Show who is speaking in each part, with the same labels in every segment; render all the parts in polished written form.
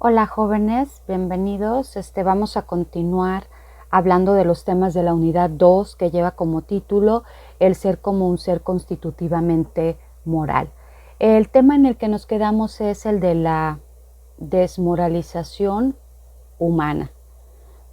Speaker 1: Hola jóvenes, bienvenidos. Vamos a continuar hablando de los temas de la unidad 2 que lleva como título el ser como un ser constitutivamente moral. El tema en el que nos quedamos es el de la desmoralización humana.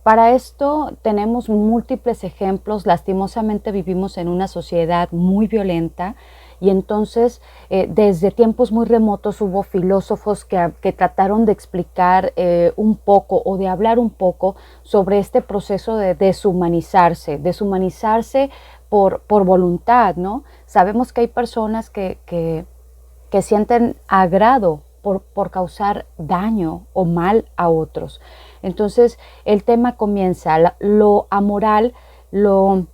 Speaker 1: Para esto tenemos múltiples ejemplos. Lastimosamente vivimos en una sociedad muy violenta y entonces desde tiempos muy remotos hubo filósofos que trataron de explicar un poco o de hablar un poco sobre este proceso de deshumanizarse por voluntad, ¿no? Sabemos que hay personas que sienten agrado por causar daño o mal a otros. Entonces el tema comienza, lo amoral, lo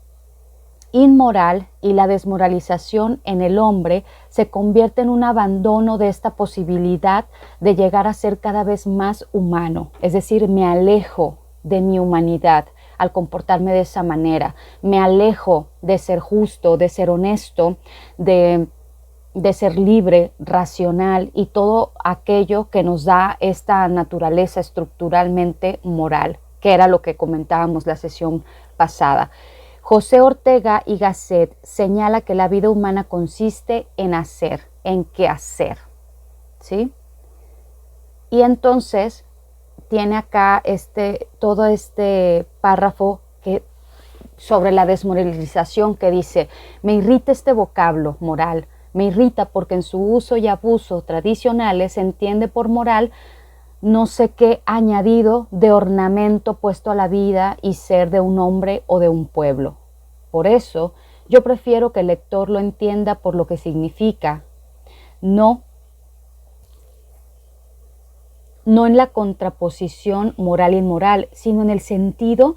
Speaker 1: inmoral y la desmoralización en el hombre se convierte en un abandono de esta posibilidad de llegar a ser cada vez más humano, es decir, me alejo de mi humanidad al comportarme de esa manera, me alejo de ser justo, de ser honesto, de ser libre, racional y todo aquello que nos da esta naturaleza estructuralmente moral, que era lo que comentábamos la sesión pasada. José Ortega y Gasset señala que la vida humana consiste en hacer, en qué hacer, ¿sí? Y entonces tiene acá todo este párrafo sobre la desmoralización que dice, me irrita este vocablo moral, me irrita porque en su uso y abuso tradicionales se entiende por moral no sé qué añadido de ornamento puesto a la vida y ser de un hombre o de un pueblo. Por eso yo prefiero que el lector lo entienda por lo que significa, no en la contraposición moral-inmoral, sino en el sentido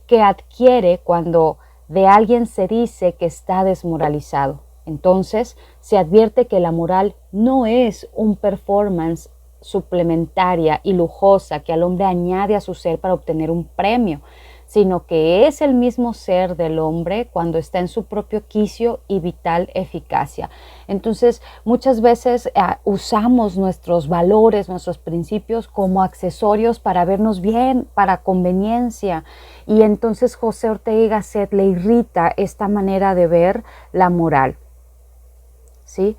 Speaker 1: que adquiere cuando de alguien se dice que está desmoralizado. Entonces, se advierte que la moral no es un performance suplementaria y lujosa que al hombre añade a su ser para obtener un premio, sino que es el mismo ser del hombre cuando está en su propio quicio y vital eficacia. Entonces, muchas veces usamos nuestros valores, nuestros principios como accesorios para vernos bien, para conveniencia. Y entonces José Ortega y Gasset le irrita esta manera de ver la moral, ¿sí?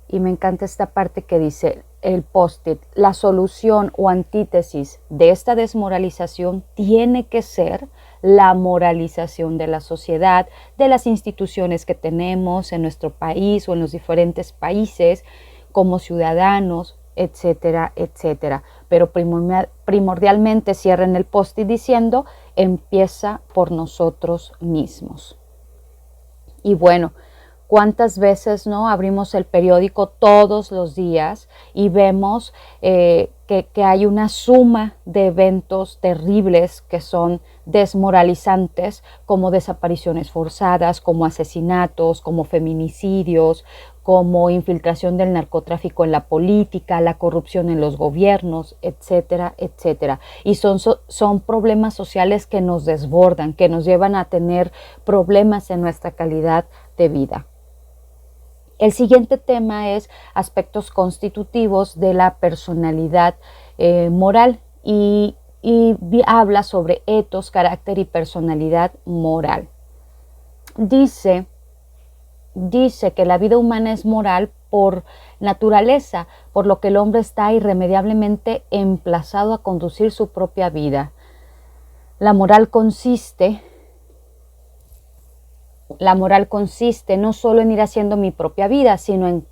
Speaker 1: Y me encanta esta parte que dice el post-it, la solución o antítesis de esta desmoralización tiene que ser la moralización de la sociedad, de las instituciones que tenemos en nuestro país o en los diferentes países como ciudadanos, etcétera, etcétera. Pero primordialmente cierren el post-it diciendo, empieza por nosotros mismos. Y bueno, ¿cuántas veces no abrimos el periódico todos los días y vemos que hay una suma de eventos terribles que son desmoralizantes, como desapariciones forzadas, como asesinatos, como feminicidios, como infiltración del narcotráfico en la política, la corrupción en los gobiernos, etcétera, etcétera? Y son problemas sociales que nos desbordan, que nos llevan a tener problemas en nuestra calidad de vida. El siguiente tema es aspectos constitutivos de la personalidad moral y habla sobre etos, carácter y personalidad moral. Dice que la vida humana es moral por naturaleza, por lo que el hombre está irremediablemente emplazado a conducir su propia vida. La moral consiste no solo en ir haciendo mi propia vida, sino en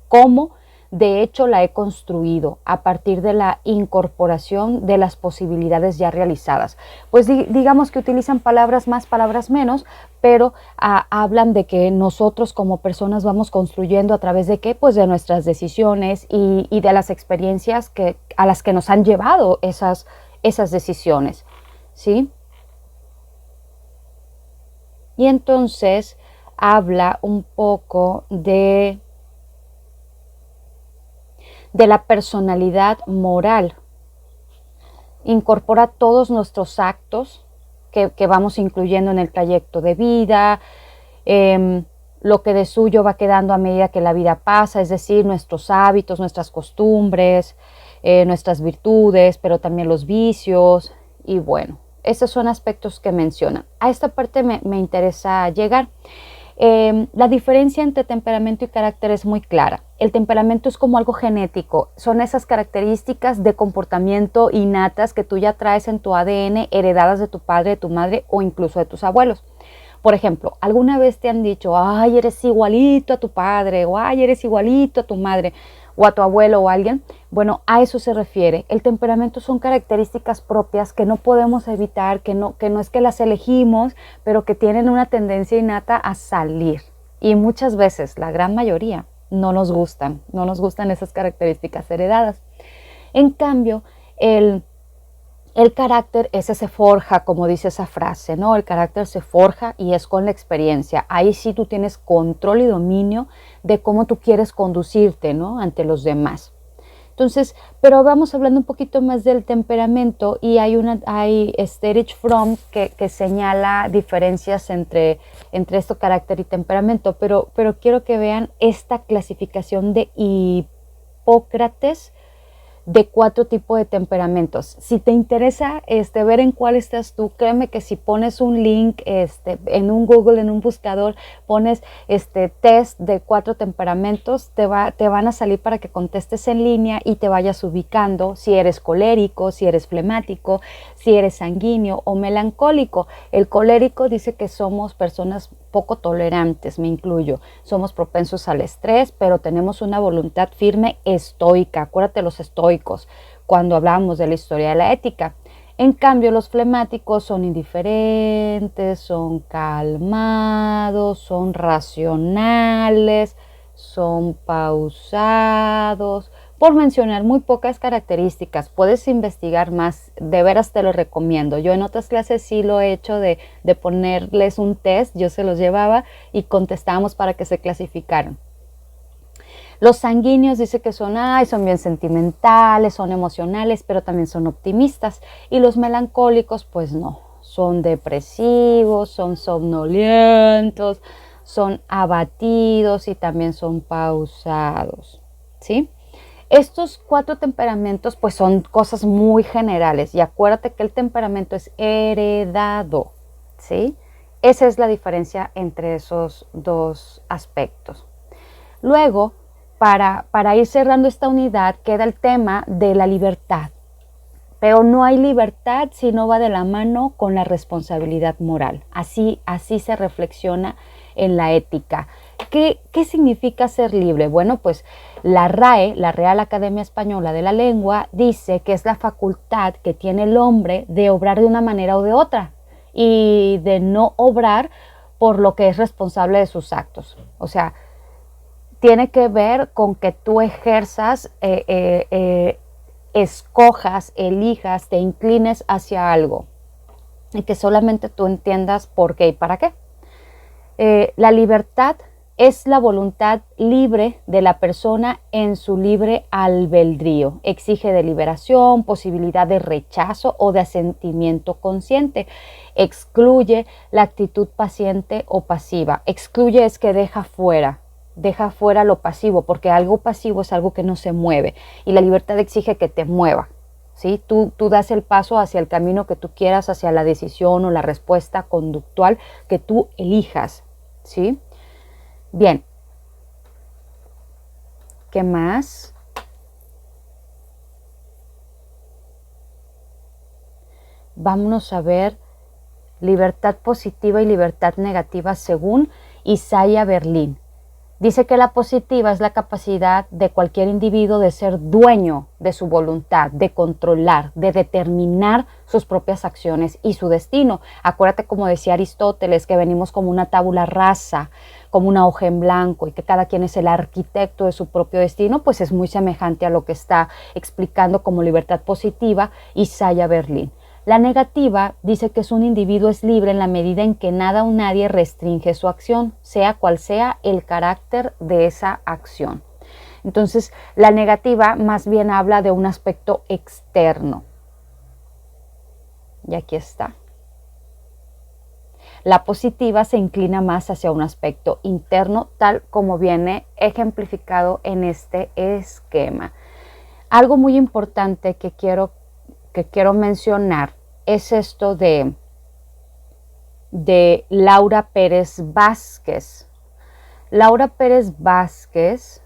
Speaker 1: cómo de hecho la he construido a partir de la incorporación de las posibilidades ya realizadas. Pues digamos que utilizan palabras más, palabras menos, pero hablan de que nosotros como personas vamos construyendo a través de qué, pues de nuestras decisiones y de las experiencias a las que nos han llevado esas decisiones, ¿sí? Y entonces habla un poco de la personalidad moral. Incorpora todos nuestros actos que vamos incluyendo en el trayecto de vida, lo que de suyo va quedando a medida que la vida pasa, es decir, nuestros hábitos, nuestras costumbres, nuestras virtudes, pero también los vicios. Y bueno, estos son aspectos que mencionan. A esta parte me interesa llegar. La diferencia entre temperamento y carácter es muy clara. El temperamento es como algo genético, son esas características de comportamiento innatas que tú ya traes en tu ADN, heredadas de tu padre, de tu madre o incluso de tus abuelos. Por ejemplo, ¿alguna vez te han dicho, ay, eres igualito a tu padre, o ay, eres igualito a tu madre, o a tu abuelo o a alguien? Bueno, a eso se refiere. El temperamento son características propias que no podemos evitar, que no es que las elegimos, pero que tienen una tendencia innata a salir. Y muchas veces, la gran mayoría, no nos gustan esas características heredadas. En cambio, el carácter, ese se forja, como dice esa frase, ¿no? El carácter se forja y es con la experiencia. Ahí sí tú tienes control y dominio de cómo tú quieres conducirte, ¿no? Ante los demás. Entonces, pero vamos hablando un poquito más del temperamento y hay Erich Fromm que señala diferencias entre esto, carácter y temperamento, pero quiero que vean esta clasificación de Hipócrates de 4 tipos de temperamentos. Si te interesa ver en cuál estás tú, créeme que si pones un link en un Google, en un buscador, pones test de 4 temperamentos, te van a salir para que contestes en línea y te vayas ubicando si eres colérico, si eres flemático, si eres sanguíneo o melancólico. El colérico dice que somos personas poco tolerantes, me incluyo. Somos propensos al estrés, pero tenemos una voluntad firme estoica. Acuérdate los estoicos cuando hablábamos de la historia de la ética. En cambio, los flemáticos son indiferentes, son calmados, son racionales, son pausados, por mencionar muy pocas características. Puedes investigar más, de veras te lo recomiendo. Yo en otras clases sí lo he hecho de ponerles un test, yo se los llevaba y contestábamos para que se clasificaran. Los sanguíneos dice que son bien sentimentales, son emocionales, pero también son optimistas. Y los melancólicos, pues no, son depresivos, son somnolientos, son abatidos y también son pausados, ¿sí? Estos 4 temperamentos pues son cosas muy generales y acuérdate que el temperamento es heredado, ¿sí? Esa es la diferencia entre esos 2 aspectos. Luego, para ir cerrando esta unidad, queda el tema de la libertad. Pero no hay libertad si no va de la mano con la responsabilidad moral. Así se reflexiona en la ética. ¿Qué significa ser libre? Bueno, pues la RAE, la Real Academia Española de la Lengua, dice que es la facultad que tiene el hombre de obrar de una manera o de otra y de no obrar por lo que es responsable de sus actos. O sea, tiene que ver con que tú ejerzas, escojas, elijas, te inclines hacia algo y que solamente tú entiendas por qué y para qué. La libertad es la voluntad libre de la persona en su libre albedrío. Exige deliberación, posibilidad de rechazo o de asentimiento consciente. Excluye la actitud paciente o pasiva. Excluye es que deja fuera lo pasivo, porque algo pasivo es algo que no se mueve y la libertad exige que te mueva, ¿sí? Tú das el paso hacia el camino que tú quieras, hacia la decisión o la respuesta conductual que tú elijas, ¿sí? Bien, ¿qué más? Vámonos a ver libertad positiva y libertad negativa según Isaiah Berlin. Dice que la positiva es la capacidad de cualquier individuo de ser dueño de su voluntad, de controlar, de determinar sus propias acciones y su destino. Acuérdate, como decía Aristóteles, que venimos como una tabula rasa, como una hoja en blanco y que cada quien es el arquitecto de su propio destino, pues es muy semejante a lo que está explicando como libertad positiva Isaiah Berlin. La negativa dice que un individuo es libre en la medida en que nada o nadie restringe su acción, sea cual sea el carácter de esa acción. Entonces, la negativa más bien habla de un aspecto externo. Y aquí está. La positiva se inclina más hacia un aspecto interno, tal como viene ejemplificado en este esquema. Algo muy importante que quiero mencionar es esto de Laura Pérez Vázquez. Laura Pérez Vázquez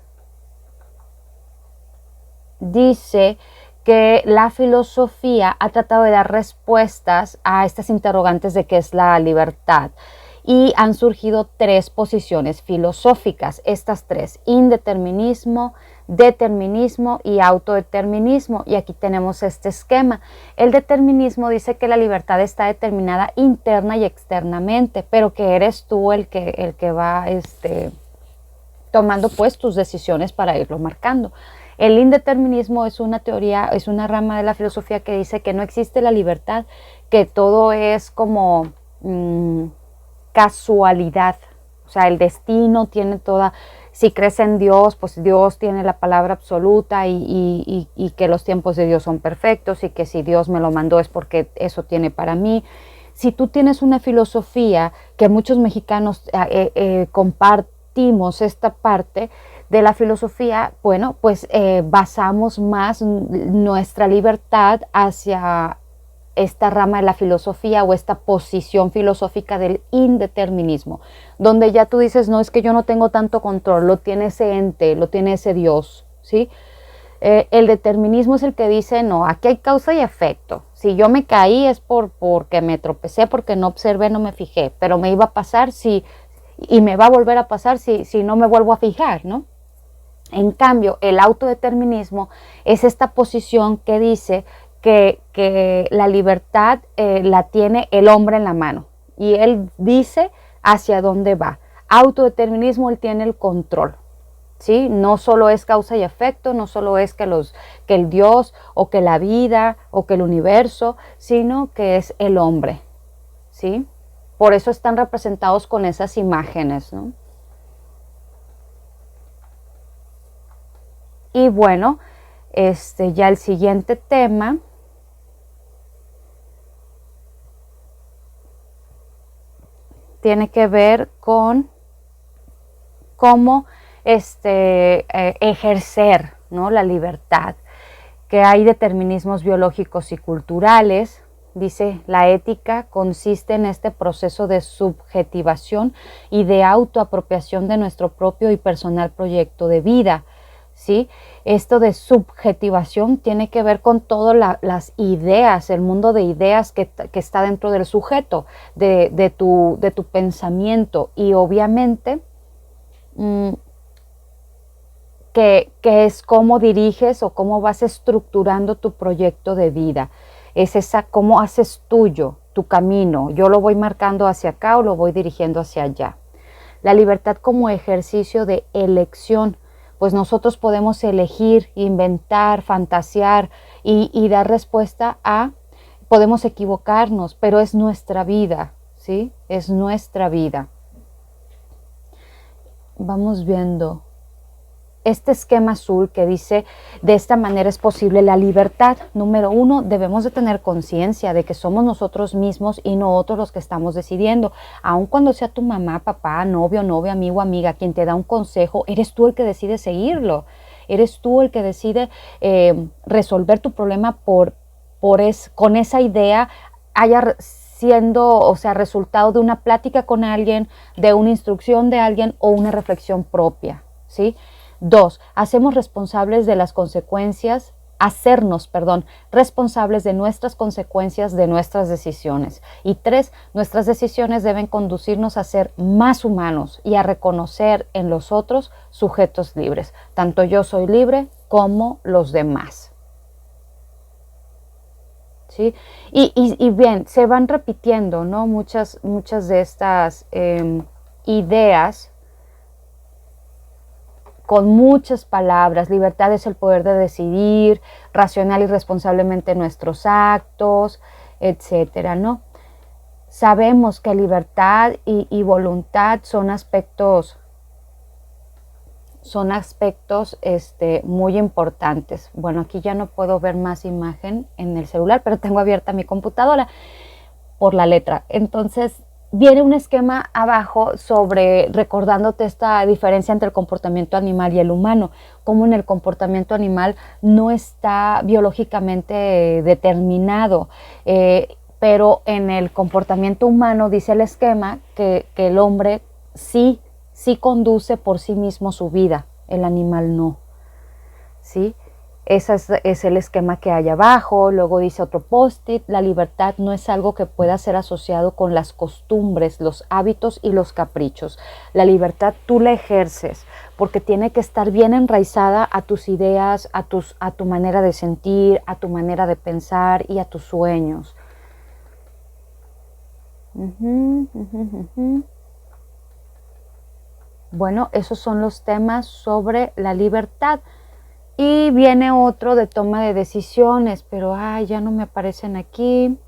Speaker 1: dice que la filosofía ha tratado de dar respuestas a estas interrogantes de qué es la libertad. Y han surgido 3 posiciones filosóficas, estas 3: indeterminismo, determinismo y autodeterminismo. Y aquí tenemos este esquema. El determinismo dice que la libertad está determinada interna y externamente, pero que eres tú el que va tomando pues tus decisiones para irlo marcando. El indeterminismo es una teoría, es una rama de la filosofía que dice que no existe la libertad, que todo es como casualidad, o sea, el destino tiene toda, si crees en Dios, pues Dios tiene la palabra absoluta y que los tiempos de Dios son perfectos y que si Dios me lo mandó es porque eso tiene para mí. Si tú tienes una filosofía que muchos mexicanos compartimos esta parte de la filosofía, bueno, pues basamos más nuestra libertad hacia esta rama de la filosofía o esta posición filosófica del indeterminismo, donde ya tú dices, no, es que yo no tengo tanto control, lo tiene ese ente, lo tiene ese Dios, ¿sí? El determinismo es el que dice, no, aquí hay causa y efecto. Si yo me caí es porque me tropecé, porque no observé, no me fijé, pero me iba a pasar y me va a volver a pasar si no me vuelvo a fijar, ¿no? En cambio, el autodeterminismo es esta posición que dice que la libertad la tiene el hombre en la mano y él dice hacia dónde va. Autodeterminismo, él tiene el control, ¿sí? No solo es causa y efecto, no solo es que el Dios o que la vida o que el universo, sino que es el hombre, ¿sí? Por eso están representados con esas imágenes, ¿no? Y bueno, ya el siguiente tema tiene que ver con cómo ejercer, ¿no?, la libertad, que hay determinismos biológicos y culturales. Dice, la ética consiste en este proceso de subjetivación y de autoapropiación de nuestro propio y personal proyecto de vida, ¿sí? Esto de subjetivación tiene que ver con todas las ideas, el mundo de ideas que está dentro del sujeto, de tu pensamiento, y obviamente que es cómo diriges o cómo vas estructurando tu proyecto de vida. Es cómo haces tuyo, tu camino. Yo lo voy marcando hacia acá o lo voy dirigiendo hacia allá. La libertad como ejercicio de elección. Pues nosotros podemos elegir, inventar, fantasear y dar respuesta podemos equivocarnos, pero es nuestra vida, ¿sí? Es nuestra vida. Vamos viendo este esquema azul que dice, de esta manera es posible la libertad. Número 1, debemos de tener conciencia de que somos nosotros mismos y no otros los que estamos decidiendo. Aun cuando sea tu mamá, papá, novio, novia, amigo, amiga, quien te da un consejo, eres tú el que decide seguirlo. Eres tú el que decide resolver tu problema con esa idea, siendo, o sea, resultado de una plática con alguien, de una instrucción de alguien o una reflexión propia, ¿sí? 2, hacernos responsables de nuestras consecuencias de nuestras decisiones. Y 3, nuestras decisiones deben conducirnos a ser más humanos y a reconocer en los otros sujetos libres. Tanto yo soy libre como los demás. ¿Sí? Y bien, se van repitiendo, ¿no?, muchas de estas ideas con muchas palabras. Libertad es el poder de decidir racional y responsablemente nuestros actos, etcétera, ¿no? Sabemos que libertad y voluntad son aspectos muy importantes. Bueno, aquí ya no puedo ver más imagen en el celular, pero tengo abierta mi computadora por la letra. Entonces, viene un esquema abajo sobre recordándote esta diferencia entre el comportamiento animal y el humano, como en el comportamiento animal no está biológicamente determinado, pero en el comportamiento humano dice el esquema que el hombre sí conduce por sí mismo su vida, el animal no, ¿sí? Ese es el esquema que hay abajo. Luego dice otro post-it: la libertad no es algo que pueda ser asociado con las costumbres, los hábitos y los caprichos. La libertad tú la ejerces porque tiene que estar bien enraizada a tus ideas, a tu manera de sentir, a tu manera de pensar y a tus sueños. Bueno, esos son los temas sobre la libertad. Y viene otro de toma de decisiones, pero ya no me aparecen aquí.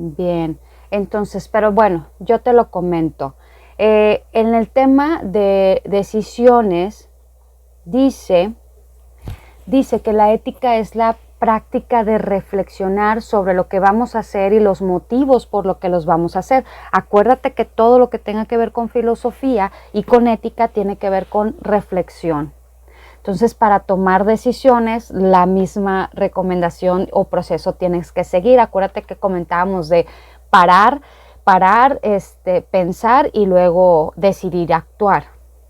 Speaker 1: Bien, entonces, pero bueno, yo te lo comento. En el tema de decisiones, dice que la ética es la práctica de reflexionar sobre lo que vamos a hacer y los motivos por lo que los vamos a hacer. Acuérdate que todo lo que tenga que ver con filosofía y con ética tiene que ver con reflexión. Entonces, para tomar decisiones, la misma recomendación o proceso tienes que seguir. Acuérdate que comentábamos de parar, pensar y luego decidir actuar,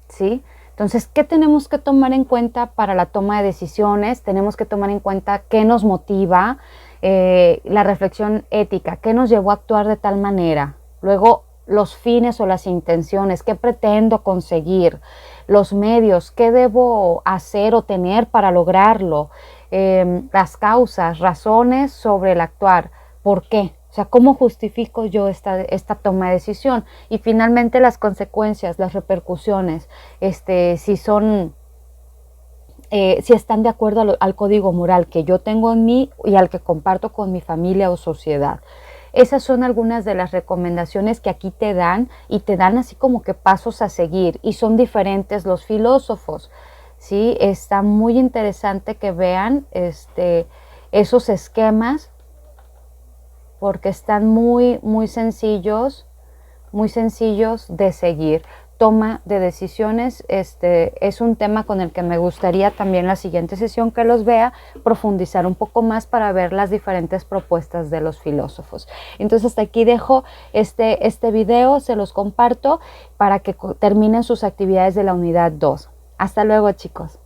Speaker 1: ¿sí? Entonces, ¿qué tenemos que tomar en cuenta para la toma de decisiones? Tenemos que tomar en cuenta qué nos motiva, la reflexión ética, qué nos llevó a actuar de tal manera. Luego, los fines o las intenciones, qué pretendo conseguir, los medios, qué debo hacer o tener para lograrlo, las causas, razones sobre el actuar, por qué. O sea, ¿cómo justifico yo esta toma de decisión? Y finalmente las consecuencias, las repercusiones, si están de acuerdo al código moral que yo tengo en mí y al que comparto con mi familia o sociedad. Esas son algunas de las recomendaciones que aquí te dan y te dan así como que pasos a seguir y son diferentes los filósofos, ¿sí? Está muy interesante que vean esos esquemas porque están muy sencillos de seguir. Toma de decisiones, es un tema con el que me gustaría también la siguiente sesión que los vea, profundizar un poco más para ver las diferentes propuestas de los filósofos. Entonces hasta aquí dejo este video, se los comparto para que terminen sus actividades de la unidad 2. Hasta luego, chicos.